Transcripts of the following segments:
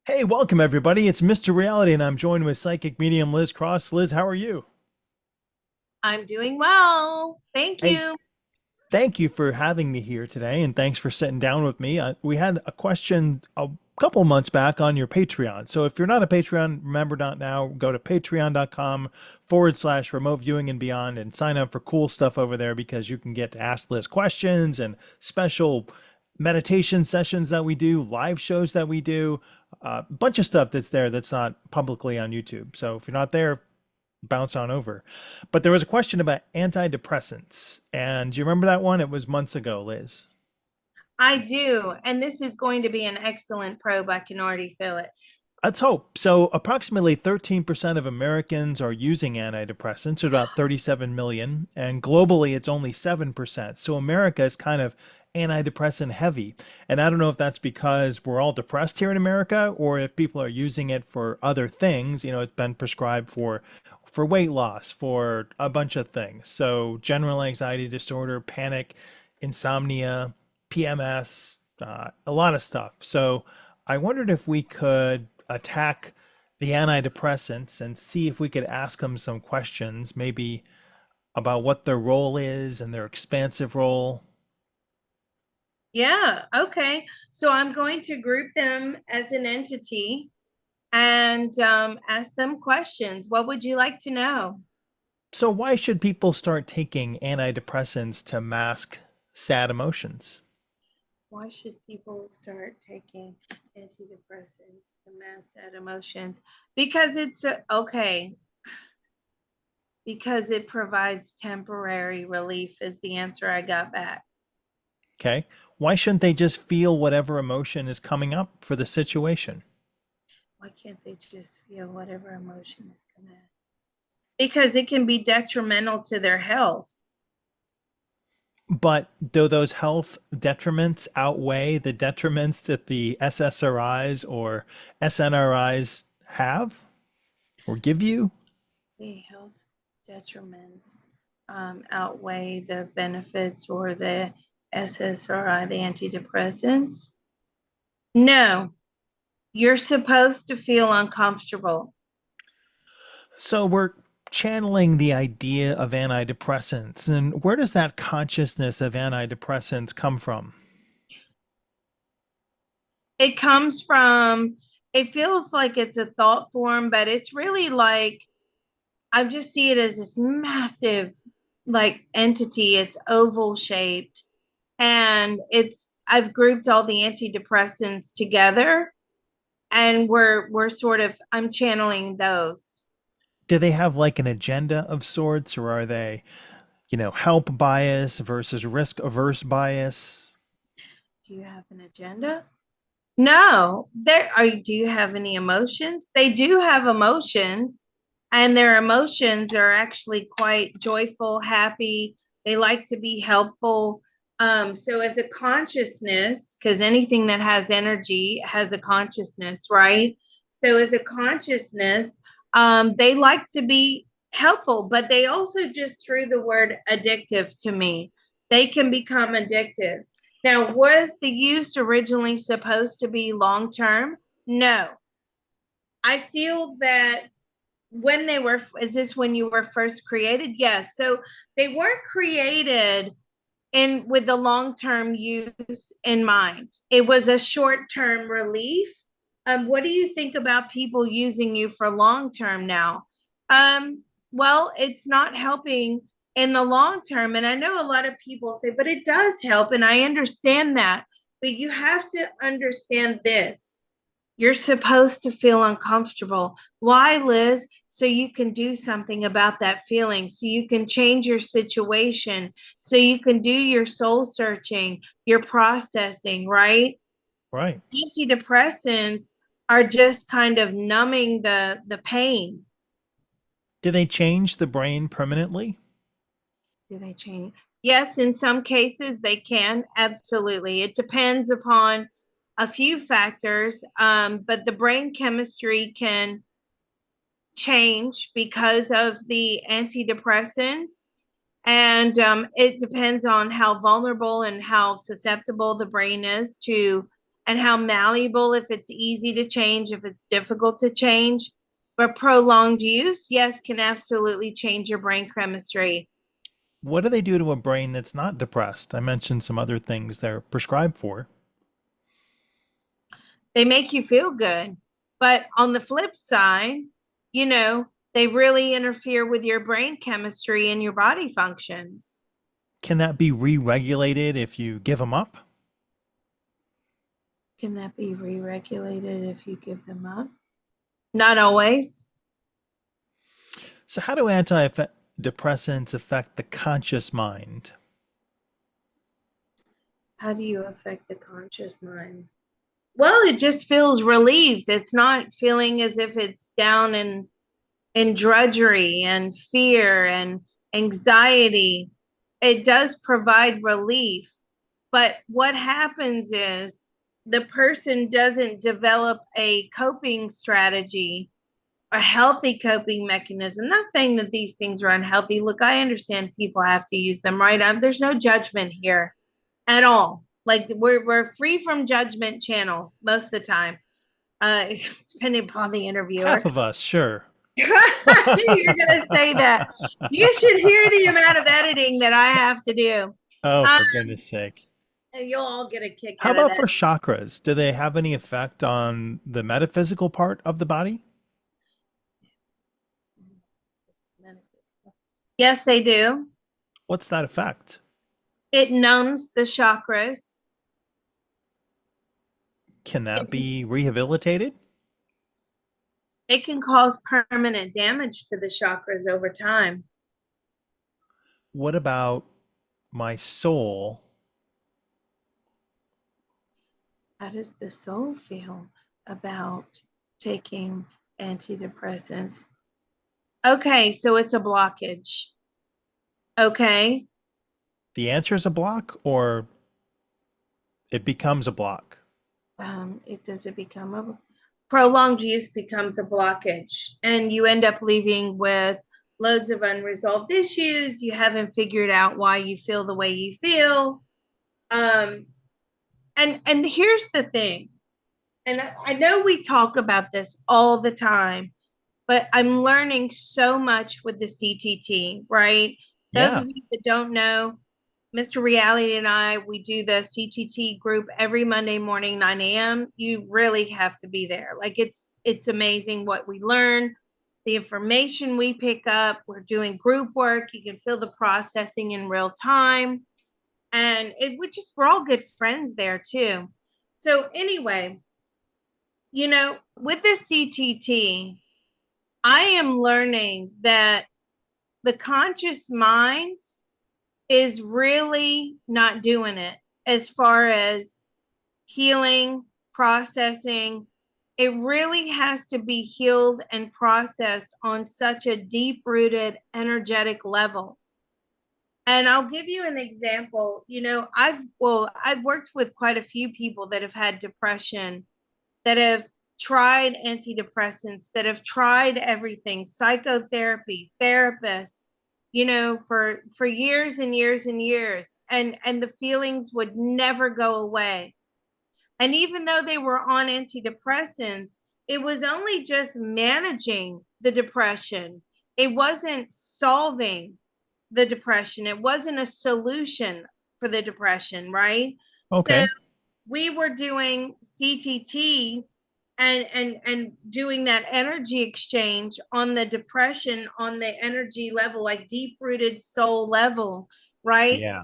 Hey, welcome everybody. It's Mr. Reality, and I'm joined with psychic medium Liz Cross. Liz, how are you? I'm doing well. Thank Hey, you. thank you for having me here today, and thanks for sitting down with me. We had a question a couple months back on your Patreon. So if you're not a Patreon member not now, go to patreon.com/remote viewing and beyond and sign up for cool stuff over there because you can get to ask Liz questions and special meditation sessions that we do, live shows that we do, a bunch of stuff that's there that's not publicly on YouTube. So if you're not there, bounce on over. But there was a question about antidepressants. And do you remember that one? It was months ago, Liz. I do. And this is going to be an excellent probe. I can already feel it. Let's hope. So, approximately 13% of Americans are using antidepressants, or about 37 million, and globally it's only 7%. So, America is kind of antidepressant heavy. And I don't know if that's because we're all depressed here in America or if people are using it for other things. You know, it's been prescribed for weight loss, for a bunch of things. So, general anxiety disorder, panic, insomnia, PMS, a lot of stuff. So, I wondered if we could attack the antidepressants and see if we could ask them some questions, maybe about what their role is and their expansive role. Yeah. Okay. So I'm going to group them as an entity and ask them questions. What would you like to know? So, why should people start taking antidepressants to mask sad emotions? Why should people start taking antidepressants to mask sad emotions? Because it's okay. Because it provides temporary relief, is the answer I got back. Okay. Why shouldn't they just feel whatever emotion is coming up for the situation? Why can't they just feel whatever emotion is coming at? Because it can be detrimental to their health. But do those health detriments outweigh the detriments that the SSRIs or SNRIs have or give you? The health detriments outweigh the benefits or the SSRI, the antidepressants. No, you're supposed to feel uncomfortable. So we're channeling the idea of antidepressants. And where does that consciousness of antidepressants come from? It comes from, it feels like it's a thought form, but it's really like, I just see it as this massive like entity. It's oval shaped and it's I've grouped all the antidepressants together and we're sort of I'm channeling those. Do they have like an agenda of sorts, or are they, help bias versus risk averse bias? Do you have an agenda? No. There are do you have any emotions? They do have emotions and their emotions are actually quite joyful, happy. They like to be helpful. So as a consciousness, because anything that has energy has a consciousness, right? So as a consciousness, they like to be helpful, but they also just threw the word addictive to me. They can become addictive. Now, was the use originally supposed to be long term? No. I feel that when they were, is this when you were first created? Yes. So they weren't created in with the long term use in mind. It was a short term relief. What do you think about people using you for long term now? Well, it's not helping in the long term. And I know a lot of people say, but it does help. And I understand that. But you have to understand this. You're supposed to feel uncomfortable. Why, Liz? So you can do something about that feeling, so you can change your situation, so you can do your soul searching, your processing, right? Right. Antidepressants are just kind of numbing the pain. Do they change the brain permanently? Do they change? Yes, in some cases they can. Absolutely. It depends upon a few factors, but the brain chemistry can change because of the antidepressants. And it depends on how vulnerable and how susceptible the brain is to and how malleable, if it's easy to change, if it's difficult to change. But prolonged use, yes, can absolutely change your brain chemistry. What do they do to a brain that's not depressed? I mentioned some other things they're prescribed for. They make you feel good. But on the flip side, you know, they really interfere with your brain chemistry and your body functions. Can that be re-regulated if you give them up? Can that be re regulated if you give them up? Not always. So how do antidepressants affect the conscious mind? How do you affect the conscious mind? Well, it just feels relieved. It's not feeling as if it's down in drudgery and fear and anxiety. It does provide relief. But what happens is the person doesn't develop a coping strategy, a healthy coping mechanism. Not saying that these things are unhealthy. Look, I understand people have to use them, right? There's no judgment here at all. Like we're free from judgment channel most of the time, uh, depending upon the Half interviewer. of us, sure. You're gonna say that. You should hear the amount of editing that I have to do. Oh, Uh, for goodness sake. and you'll all get a kick How out of about that. for chakras? Do they have any effect on the metaphysical part of the body? Yes, they do. What's that effect? It numbs the chakras. Can that It, be rehabilitated? it can cause permanent damage to the chakras over time. What about my soul? How does the soul feel about taking antidepressants? Okay, so it's a blockage. Okay. The answer is a block or it becomes a block? It does it become a prolonged use becomes a blockage, and you end up leaving with loads of unresolved issues. You haven't figured out why you feel the way you feel. Um, and here's the thing, and I know we talk about this all the time, but I'm learning so much with the CTT, right? Those Yeah. of you that don't know, Mr. Reality and I, we do the CTT group every Monday morning, 9 a.m. You really have to be there. Like it's amazing what we learn, the information we pick up. We're doing group work. You can feel the processing in real time. And it would just, we're all good friends there too. So anyway, with the CTT, I am learning that the conscious mind is really not doing it as far as healing, processing. It really has to be healed and processed on such a deep rooted energetic level. And I'll give you an example. I've worked with quite a few people that have had depression, that have tried antidepressants, that have tried everything, psychotherapy, therapists, for years and years and years, and the feelings would never go away. And even though they were on antidepressants, it was only just managing the depression. It wasn't solving the depression. It wasn't a solution for the depression, right? So Okay. we were doing CTT and doing that energy exchange on the depression, on the energy level, like deep rooted soul level, right? Yeah.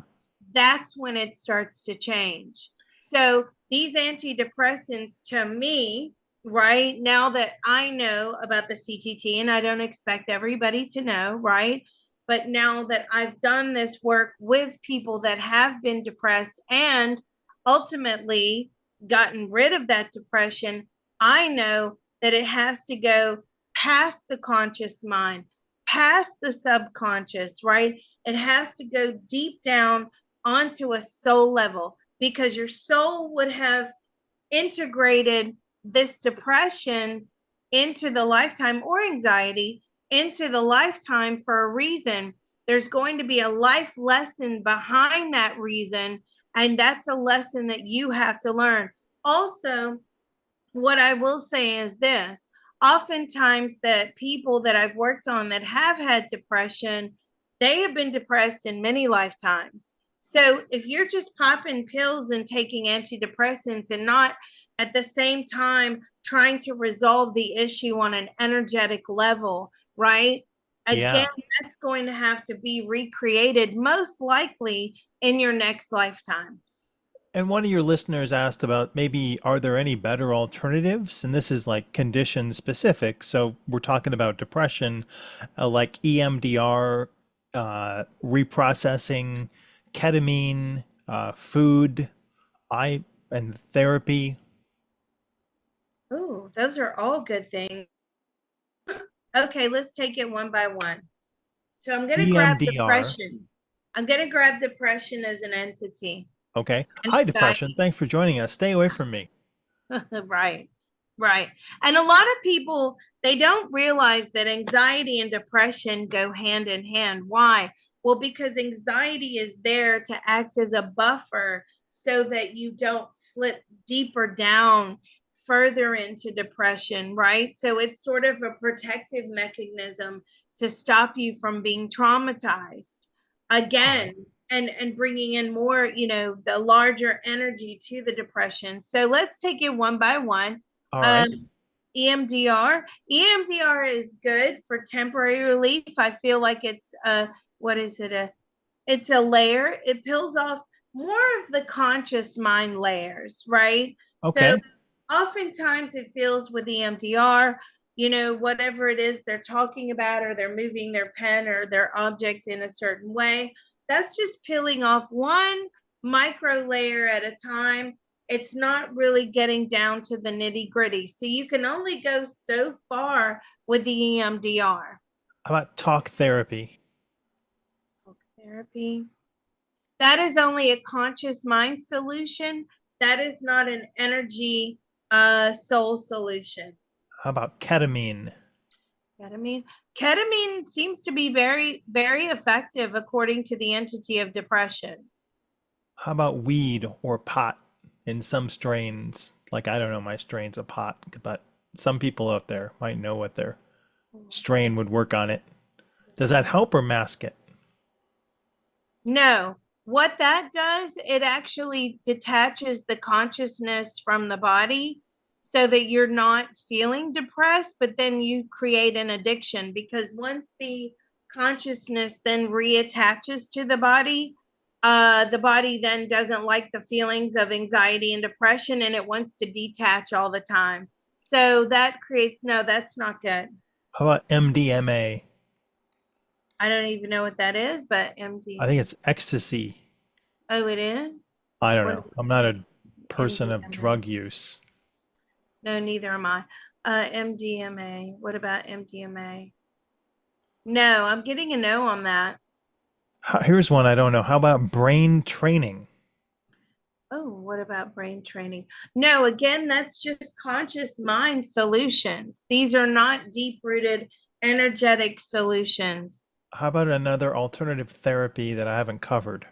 That's when it starts to change. So these antidepressants to me, right, now that I know about the CTT, and I don't expect everybody to know, right? But now that I've done this work with people that have been depressed and ultimately gotten rid of that depression, I know that it has to go past the conscious mind, past the subconscious, right? It has to go deep down onto a soul level, because your soul would have integrated this depression into the lifetime, or anxiety into the lifetime, for a reason. There's going to be a life lesson behind that reason, and that's a lesson that you have to learn. Also, what I will say is this: oftentimes, that people that I've worked on that have had depression, they have been depressed in many lifetimes. So if you're just popping pills and taking antidepressants and not at the same time trying to resolve the issue on an energetic level, right? Again, Yeah. that's going to have to be recreated most likely in your next lifetime. And one of your listeners asked about maybe are there any better alternatives? And this is like condition specific. So we're talking about depression, like EMDR, reprocessing, ketamine, food, I and therapy. Oh, those are all good things. Okay, let's take it one by one. So I'm going to grab EMDR. depression. I'm going to grab depression as an entity. Okay. And Hi, depression. anxiety. Thanks for joining us. Stay away from me. Right. Right. And a lot of people, they don't realize that anxiety and depression go hand in hand. Why? Well, because anxiety is there to act as a buffer so that you don't slip deeper down further into depression, right? So it's sort of a protective mechanism to stop you from being traumatized All right. again, and bringing in more, the larger energy to the depression. So let's take it one by one. All um right. EMDR is good for temporary relief. I feel like it's what is it, it's a layer. It peels off more of the conscious mind layers, right? So Okay. oftentimes it feels with EMDR, whatever it is they're talking about, or they're moving their pen or their object in a certain way, that's just peeling off one micro layer at a time. It's not really getting down to the nitty gritty. So you can only go so far with the EMDR. How about talk therapy? Therapy. That is only a conscious mind solution. That is not an energy soul solution. How about ketamine? Ketamine. Ketamine seems to be very, very effective according to the entity of depression. How about weed or pot in some strains? Like, I don't know my strains of pot, but some people out there might know what their strain would work on it. Does that help or mask it? No, what that does, it actually detaches the consciousness from the body so that you're not feeling depressed, but then you create an addiction because once the consciousness then reattaches to the body then doesn't like the feelings of anxiety and depression and it wants to detach all the time. So that creates, no, that's not good. How about MDMA? I don't even know what that is, but I think MD. it's ecstasy. Oh, it is? I don't What know. I'm not a person of MDMA? drug use. No, neither am I. MDMA. What about MDMA? No, I'm getting a no on that. Here's one I don't know. How about brain training? Oh, what about brain training? No, again, that's just conscious mind solutions. These are not deep rooted energetic solutions. How about another alternative therapy that I haven't covered?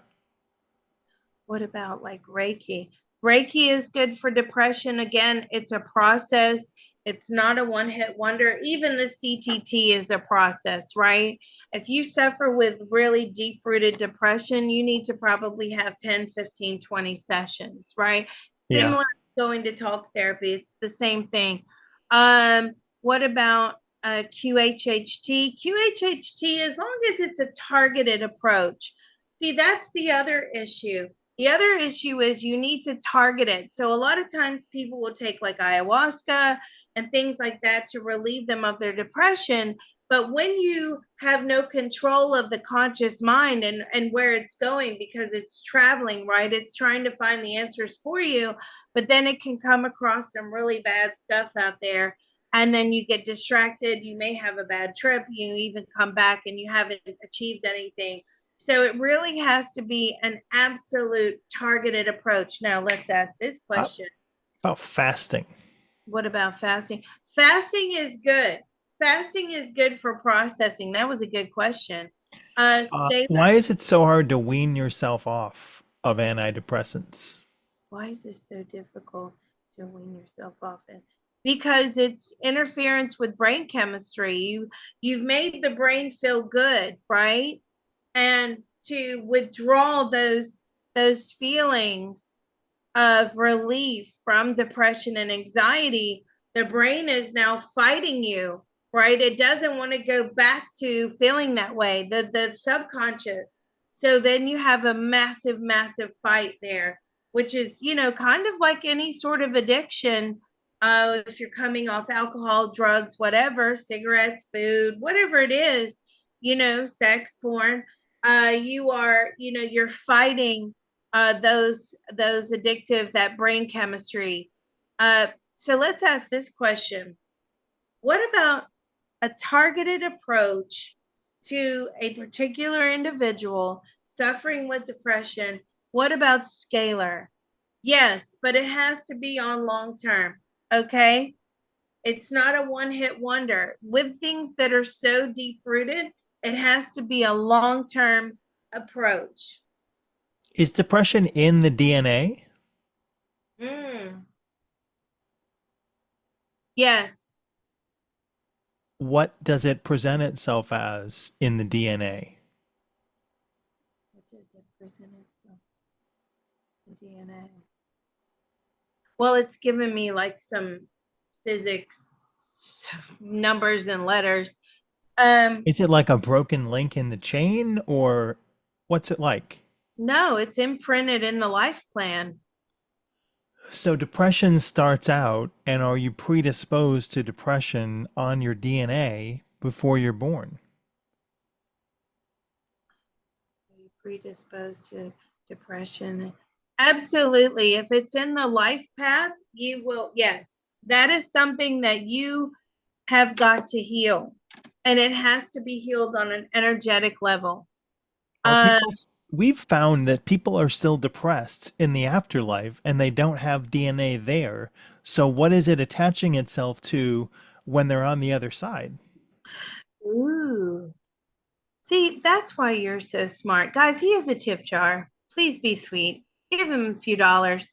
What about like Reiki? Reiki is good for depression. Again, it's a process. It's not a one hit wonder. Even the CTT is a process, right? If you suffer with really deep rooted depression, you need to probably have 10, 15, 20 sessions, right? Yeah. Similar to going to talk therapy, it's the same thing. What about QHHT? QHHT, as long as it's a targeted approach. See, that's the other issue. The other issue is you need to target it. So a lot of times people will take like ayahuasca and things like that to relieve them of their depression. But when you have no control of the conscious mind and where it's going, because it's traveling, right? It's trying to find the answers for you, but then it can come across some really bad stuff out there. And then you get distracted. You may have a bad trip. You even come back and you haven't achieved anything. So it really has to be an absolute targeted approach. Now let's ask this How question. about fasting? What about fasting? Fasting is good. Fasting is good for processing. That was a good question. Stay. Why is it so hard to wean yourself off of antidepressants? Why is this so difficult? to wean yourself off it because it's interference with brain chemistry. You've made the brain feel good, right? And to withdraw those feelings of relief from depression and anxiety, the brain is now fighting you, right? It doesn't want to go back to feeling that way, the subconscious. So then you have a massive, massive fight there, which is, kind of like any sort of addiction. If you're coming off alcohol, drugs, whatever, cigarettes, food, whatever it is, sex, porn, you're fighting those addictive, that brain chemistry. So let's ask this question: what about a targeted approach to a particular individual suffering with depression? What about scalar? Yes, but it has to be on long term. Okay, it's not a one hit wonder with things that are so deep rooted. It has to be a long term approach. Is depression in the DNA? Mm, yes. What does it present itself as in the DNA? What does it present itself in DNA? Well, it's given me like some physics numbers and letters. Um, Is it like a broken link in the chain, or what's it like? no, it's imprinted in the life plan. So depression starts out, and are you predisposed to depression on your DNA before you're born? Are you predisposed to depression? Absolutely. If it's in the life path, you will, yes. That is something that you have got to heal. And it has to be healed on an energetic level. Are Uh, people, we've found that people are still depressed in the afterlife and they don't have DNA there. So what is it attaching itself to when they're on the other side? ooh. See, that's why you're so smart. Guys, he has a tip jar. Please be sweet. Give him a few dollars.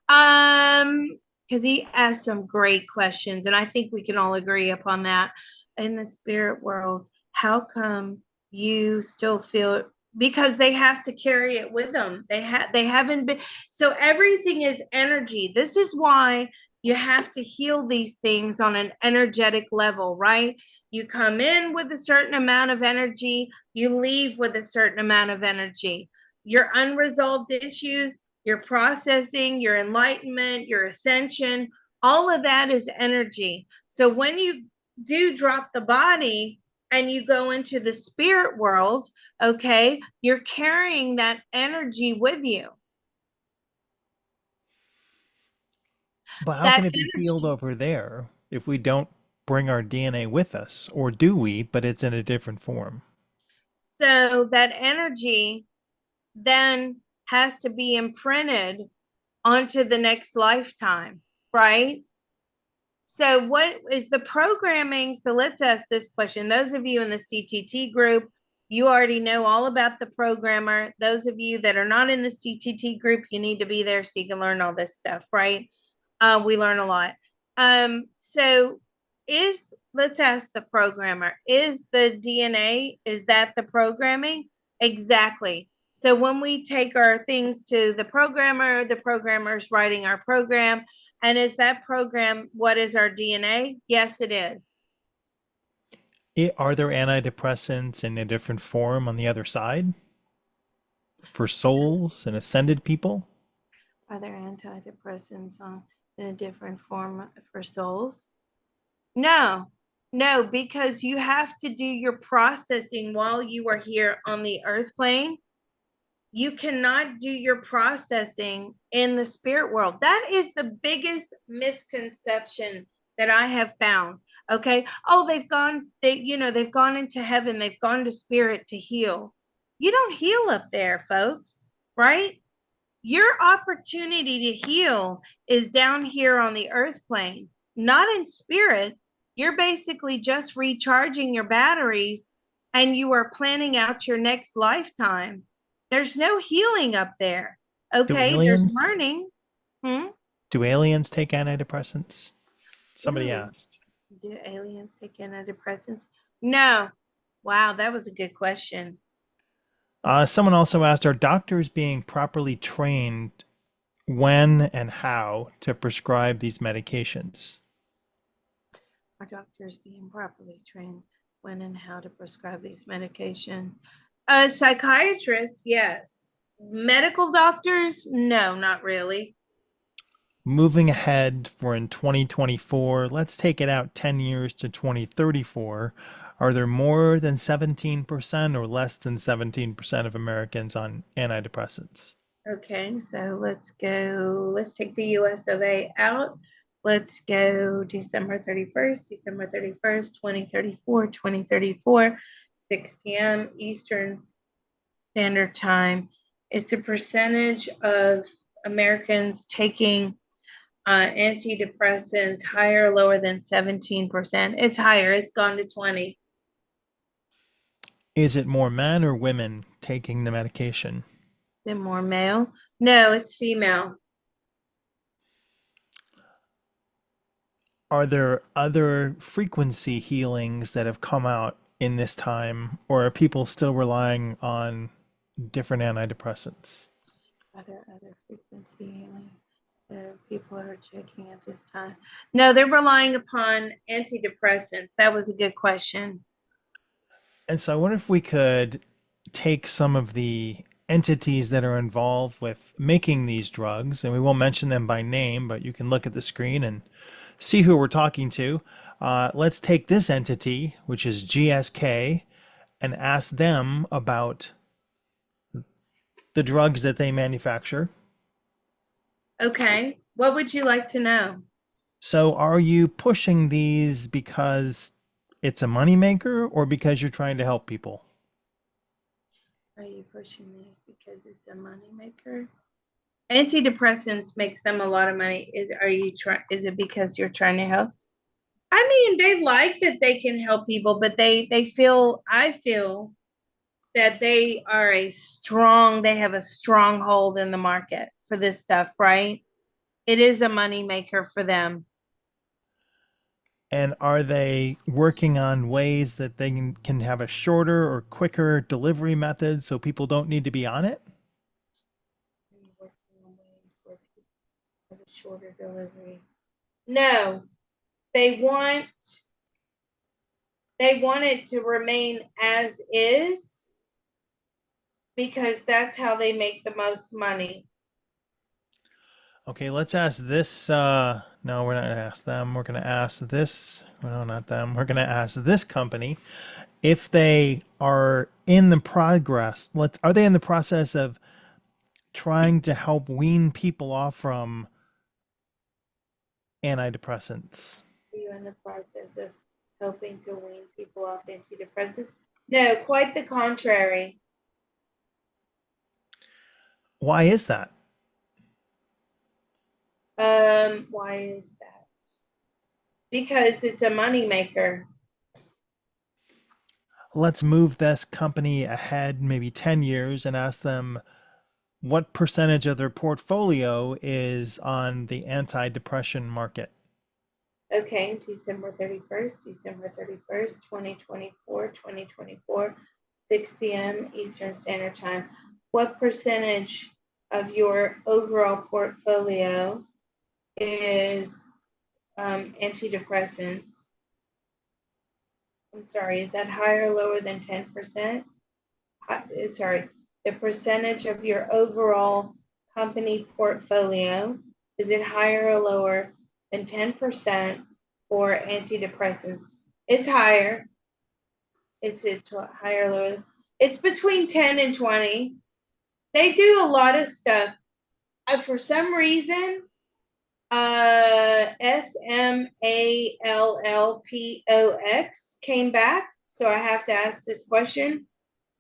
Um, because he asked some great questions, and I think we can all agree upon that. In the spirit world, how come you still feel, because they have to carry it with them. They haven't been, so everything is energy. This is why you have to heal these things on an energetic level, right? You come in with a certain amount of energy, you leave with a certain amount of energy. Your unresolved issues, your processing, your enlightenment, your ascension, all of that is energy. So when you do drop the body and you go into the spirit world, okay, you're carrying that energy with you. But how That can it be healed energy. over there if we don't bring our DNA with us? Or do we, but it's in a different form? So that energy then has to be imprinted onto the next lifetime, right? So, what is the programming? So, let's ask this question. Those of you in the CTT group, you already know all about the programmer. Those of you that are not in the CTT group, you need to be there so you can learn all this stuff, right? We learn a lot. So, let's ask the programmer, is the DNA, is that the programming? Exactly. So, when we take our things to the programmer's writing our program. And is that program what is our DNA? Yes, it is. Are there antidepressants in a different form on the other side for souls and ascended people? Are there antidepressants in a different form for souls? No, no, because you have to do your processing while you are here on the earth plane. You cannot do your processing in the spirit world. That is the biggest misconception that I have found. Okay. Oh, they've gone into heaven, they've gone to spirit to heal. You don't heal up there, folks, right? Your opportunity to heal is down here on the earth plane, not in spirit. You're basically just recharging your batteries and you are planning out your next lifetime. There's no healing up there. Do Okay, there's aliens learning. Hmm? Do aliens take antidepressants? Somebody Do asked. do aliens take antidepressants? No. Wow, that was a good question. Someone also asked, are doctors being properly trained when and how to prescribe these medications? Are doctors being properly trained when and how to prescribe these medications? Psychiatrists, yes. Medical doctors, no, not really. Moving ahead for in 2024, let's take it out 10 years to 2034. Are there more than 17% or less than 17% of Americans on antidepressants? Okay, so let's go. Let's take the US of A out. Let's go December 31st, 2034, 6 p.m. Eastern Standard Time. Is the percentage of Americans taking antidepressants higher or lower than 17%? It's higher, it's gone to 20. Is it more men or women taking the medication? Then more male? No, it's female. Are there other frequency healings that have come out in this time, or are people still relying on different antidepressants? Other frequency healings that people are taking at this time? No, they're relying upon antidepressants. That was a good question. And so I wonder if we could take some of the entities that are involved with making these drugs, and we won't mention them by name, but you can look at the screen and see who we're talking to. Let's take this entity, which is GSK, and ask them about the drugs that they manufacture. Okay, what would you like to know? So, are you pushing these because it's a moneymaker or because you're trying to help people? Are you pushing these because it's a moneymaker? Antidepressants makes them a lot of money. Is it because you're trying to help? I mean, they like that they can help people, but they feel I feel that they have a strong hold in the market for this stuff, right? It is a money maker for them. And are they working on ways that they can have a shorter or quicker delivery method so people don't need to be on it? Working on ways where people have a shorter delivery. No, they want they want it to remain as is because that's how they make the most money. Okay, let's ask this. No, we're not going to ask them. We're going to ask this. No, not them. We're going to ask this company if they are in the progress. Are they in the process of trying to help wean people off from antidepressants? Are you in the process of helping to wean people off antidepressants? No, quite the contrary. Why is that? Why is that? Because it's a money maker. Let's move this company ahead maybe 10 years and ask them what percentage of their portfolio is on the anti-depression market. Okay, December 31st, 2024, 6 p.m. Eastern Standard Time. What percentage of your overall portfolio is antidepressants? I'm sorry, is that higher or lower than 10%? Sorry, the percentage of your overall company portfolio, is it higher or lower than 10% for antidepressants? It's higher. It's higher or lower. It's between 10 and 20. They do a lot of stuff. For some reason, SMALLPOX came back. So I have to ask this question.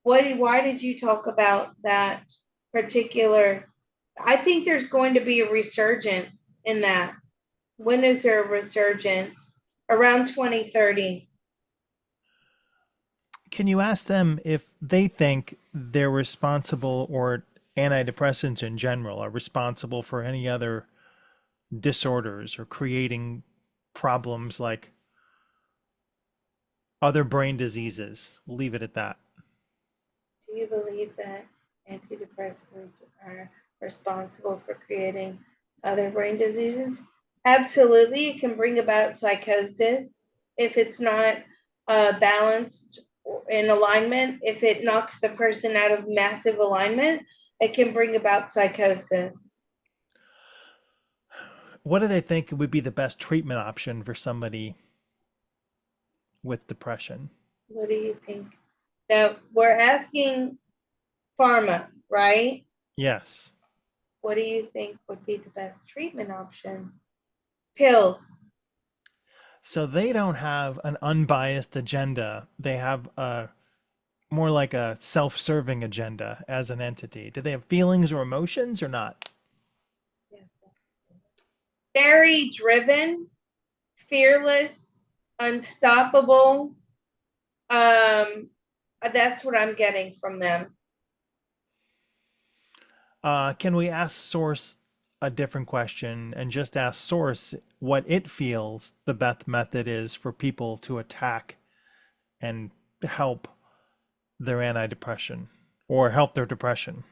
Why did you talk about that particular? I think there's going to be a resurgence in that. When is there a resurgence? Around 2030. Can you ask them if they think they're responsible or antidepressants in general are responsible for any other disorders or creating problems like other brain diseases. We'll leave it at that. Do you believe that antidepressants are responsible for creating other brain diseases? Absolutely. It can bring about psychosis if it's not balanced in alignment. If it knocks the person out of massive alignment, it can bring about psychosis. What do they think would be the best treatment option for somebody with depression? What do you think? Now, we're asking pharma, right? Yes. What do you think would be the best treatment option? Pills. So they don't have an unbiased agenda. They have a more like a self-serving agenda as an entity. Do they have feelings or emotions or not? Very driven, fearless, unstoppable. That's what I'm getting from them. Can we ask Source a different question and just ask Source what it feels the best method is for people to attack and help their antidepressant or help their depression?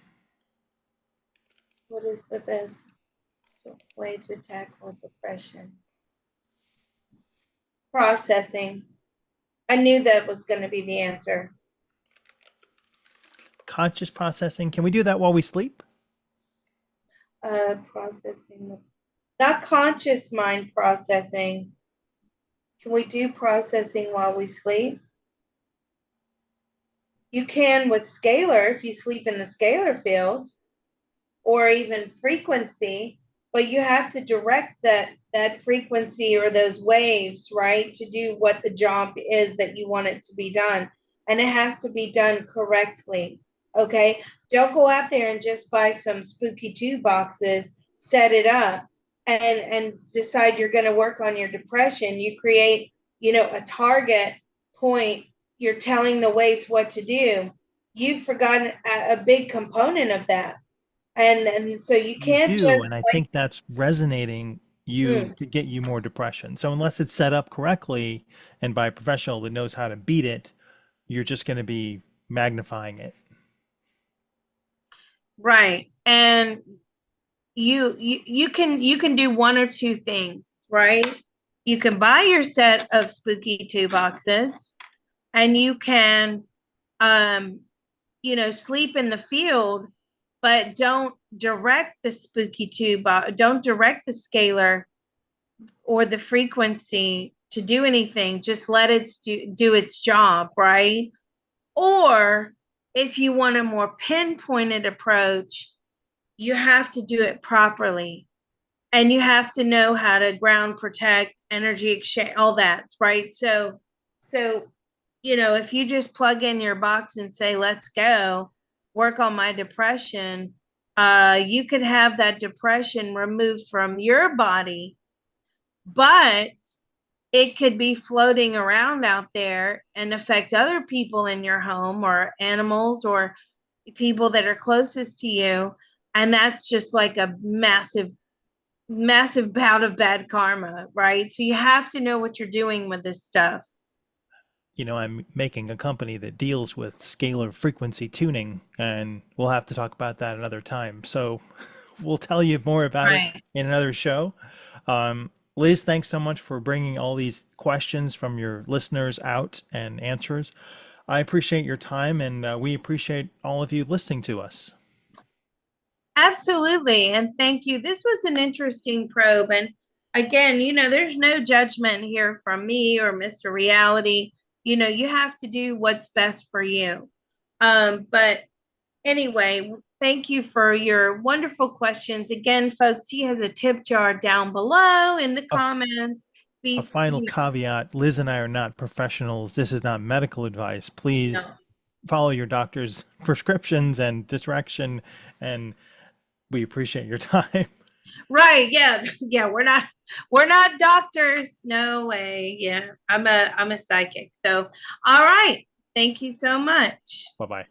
What is the best way to tackle depression? Processing. I knew that was going to be the answer. Conscious processing. Can we do that while we sleep? Processing. Not conscious mind processing. Can we do processing while we sleep? You can with scalar if you sleep in the scalar field, or even frequency, but you have to direct that frequency or those waves, right, to do what the job is that you want it to be done. And it has to be done correctly. Okay. Don't go out there and just buy some spooky 2 boxes, set it up, and decide you're going to work on your depression. You create, a target point. You're telling the waves what to do. You've forgotten a big component of that, and so you You can't do, just and I think that's resonating you mm, to get you more depression. So unless it's set up correctly and by a professional that knows how to beat it, you're just going to be magnifying it. right. And you can do one or two things, right? You can buy your set of spooky 2 boxes, and you can um sleep in the field, but don't direct the spooky don't direct the scalar or the frequency to do anything. Just let it do its job, right? Or if you want a more pinpointed approach, you have to do it properly. And you have to know how to ground protect, energy exchange, all that, right? So, if you just plug in your box and say, let's go work on my depression, you could have that depression removed from your body, but it could be floating around out there and affect other people in your home or animals or people that are closest to you. And that's just like a massive, massive bout of bad karma, right? So you have to know what you're doing with this stuff. I'm making a company that deals with scalar frequency tuning, and we'll have to talk about that another time. So we'll tell you more about it Right. in another show. Liz, thanks so much for bringing all these questions from your listeners out and answers. I appreciate your time, and we appreciate all of you listening to us. Absolutely. And thank you. This was an interesting probe. And again, there's no judgment here from me or Mr. Reality. You have to do what's best for you. But anyway, thank you for your wonderful questions. Again, folks, he has a tip jar down below in the A, comments. a Be, final caveat: Liz and I are not professionals. This is not medical advice. Please no. follow your doctor's prescriptions and direction, and we appreciate your time. Right. Yeah. Yeah. We're not doctors. No way. Yeah. I'm a psychic. So all right. Thank you so much. Bye bye.